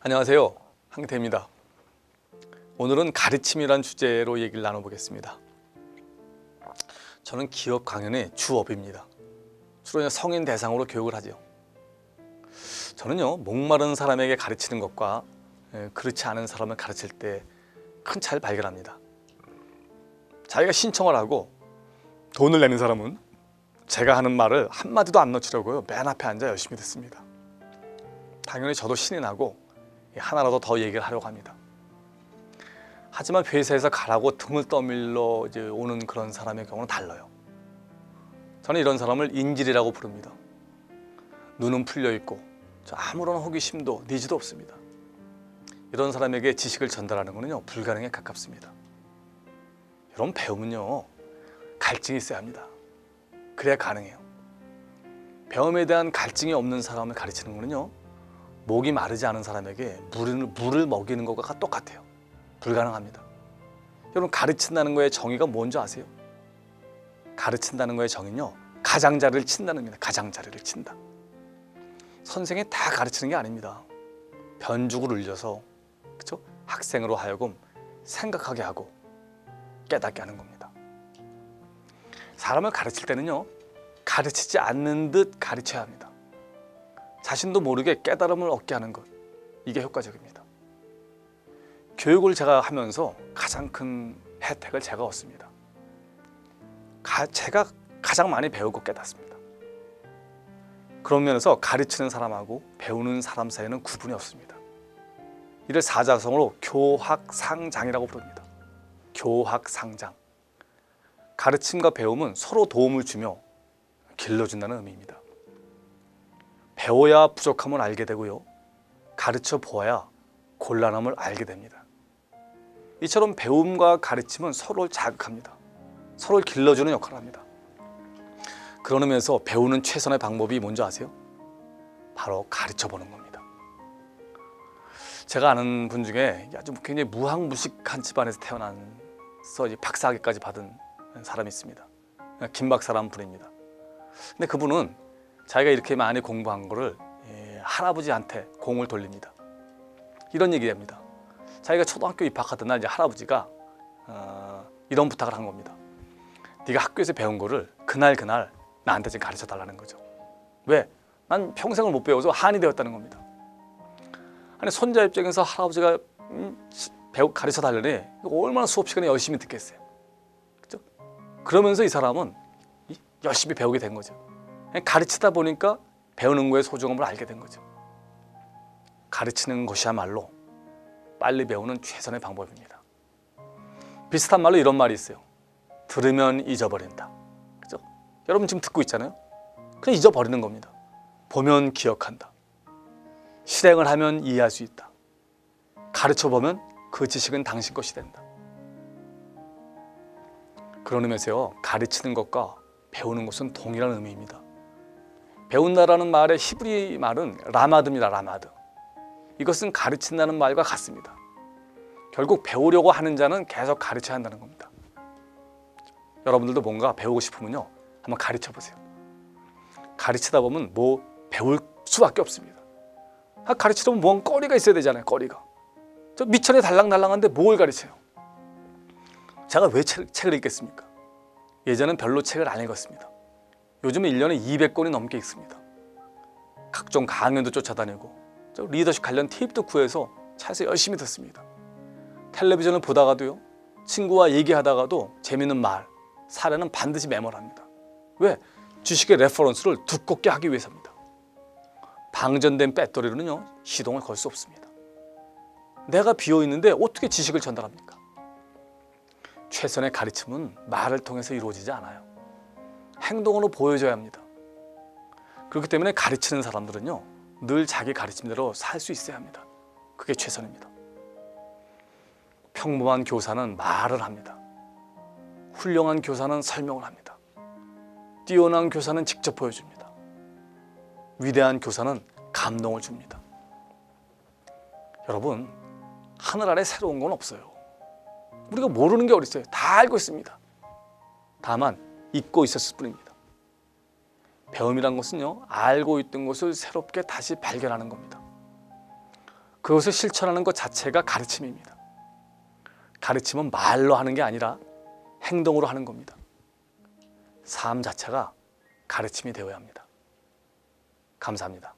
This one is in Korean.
안녕하세요, 한기태입니다. 오늘은 가르침이란 주제로 얘기를 나눠보겠습니다. 저는 기업 강연의 주업입니다. 주로 성인 대상으로 교육을 하죠. 저는요, 목마른 사람에게 가르치는 것과 그렇지 않은 사람을 가르칠 때 큰 차이를 발견합니다. 자기가 신청을 하고 돈을 내는 사람은 제가 하는 말을 한마디도 안 놓치려고요, 맨 앞에 앉아 열심히 듣습니다. 당연히 저도 신이 나고 하나라도 더 얘기를 하려고 합니다. 하지만 회사에서 가라고 등을 떠밀러 오는 그런 사람의 경우는 달라요. 저는 이런 사람을 인질이라고 부릅니다. 눈은 풀려있고 아무런 호기심도 니즈도 없습니다. 이런 사람에게 지식을 전달하는 것은요, 불가능에 가깝습니다. 여러분, 배움은요, 갈증이 있어야 합니다. 그래야 가능해요. 배움에 대한 갈증이 없는 사람을 가르치는 것은요, 목이 마르지 않은 사람에게 물을 먹이는 것과 똑같아요. 불가능합니다. 여러분, 가르친다는 거의 정의가 뭔지 아세요? 가르친다는 거의 정의는요, 가장자리를 친다는 겁니다. 가장자리를 친다. 선생이 다 가르치는 게 아닙니다. 변죽을 울려서, 그렇죠? 학생으로 하여금 생각하게 하고 깨닫게 하는 겁니다. 사람을 가르칠 때는요, 가르치지 않는 듯 가르쳐야 합니다. 자신도 모르게 깨달음을 얻게 하는 것, 이게 효과적입니다. 교육을 제가 하면서 가장 큰 혜택을 제가 얻습니다. 제가 가장 많이 배우고 깨닫습니다. 그런 면에서 가르치는 사람하고 배우는 사람 사이에는 구분이 없습니다. 이를 사자성어로 교학상장이라고 부릅니다. 교학상장. 가르침과 배움은 서로 도움을 주며 길러준다는 의미입니다. 배워야 부족함을 알게 되고요, 가르쳐 보아야 곤란함을 알게 됩니다. 이처럼 배움과 가르침은 서로를 자극합니다. 서로를 길러주는 역할을 합니다. 그런 의미에서 배우는 최선의 방법이 뭔지 아세요? 바로 가르쳐 보는 겁니다. 제가 아는 분 중에 아주 굉장히 무학무식한 집안에서 태어나서 박사학위까지 받은 사람이 있습니다. 김 박사라는 분입니다. 근데 그분은 자기가 이렇게 많이 공부한 거를 할아버지한테 공을 돌립니다. 이런 얘기를 합니다. 자기가 초등학교 입학하던 날 할아버지가 이런 부탁을 한 겁니다. 네가 학교에서 배운 거를 그날 나한테 좀 가르쳐 달라는 거죠. 왜? 난 평생을 못 배워서 한이 되었다는 겁니다. 아니, 손자 입장에서 할아버지가 가르쳐 달라니 얼마나 수업 시간에 열심히 듣겠어요. 그렇죠? 그러면서 이 사람은 열심히 배우게 된 거죠. 가르치다 보니까 배우는 거의 소중함을 알게 된 거죠. 가르치는 것이야말로 빨리 배우는 최선의 방법입니다. 비슷한 말로 이런 말이 있어요. 들으면 잊어버린다. 그죠? 여러분 지금 듣고 있잖아요. 그냥 잊어버리는 겁니다. 보면 기억한다. 실행을 하면 이해할 수 있다. 가르쳐보면 그 지식은 당신 것이 된다. 그런 의미에서요, 가르치는 것과 배우는 것은 동일한 의미입니다. 배운다라는 말의 히브리 말은 라마드입니다. 라마드. 이것은 가르친다는 말과 같습니다. 결국 배우려고 하는 자는 계속 가르쳐야 한다는 겁니다. 여러분들도 뭔가 배우고 싶으면요, 한번 가르쳐 보세요. 가르치다 보면 배울 수밖에 없습니다. 가르치다 보면 뭔 거리가 있어야 되잖아요. 거리가. 저 미천에 달랑달랑한데 뭘 가르쳐요? 제가 왜 책을 읽겠습니까? 예전엔 별로 책을 안 읽었습니다. 요즘은 1년에 200권이 넘게 읽습니다. 각종 강연도 쫓아다니고 리더십 관련 팁도 구해서 차에서 열심히 듣습니다. 텔레비전을 보다가도요, 친구와 얘기하다가도 재미있는 말, 사례는 반드시 메모를 합니다. 왜? 지식의 레퍼런스를 두껍게 하기 위해서입니다. 방전된 배터리로는요, 시동을 걸 수 없습니다. 내가 비어있는데 어떻게 지식을 전달합니까? 최선의 가르침은 말을 통해서 이루어지지 않아요. 행동으로 보여줘야 합니다. 그렇기 때문에 가르치는 사람들은요, 늘 자기 가르침대로 살 수 있어야 합니다. 그게 최선입니다. 평범한 교사는 말을 합니다. 훌륭한 교사는 설명을 합니다. 뛰어난 교사는 직접 보여줍니다. 위대한 교사는 감동을 줍니다. 여러분, 하늘 아래 새로운 건 없어요. 우리가 모르는 게 어디 있어요? 다 알고 있습니다. 다만 잊고 있었을 뿐입니다. 배움이란 것은요, 알고 있던 것을 새롭게 다시 발견하는 겁니다. 그것을 실천하는 것 자체가 가르침입니다. 가르침은 말로 하는 게 아니라 행동으로 하는 겁니다. 삶 자체가 가르침이 되어야 합니다. 감사합니다.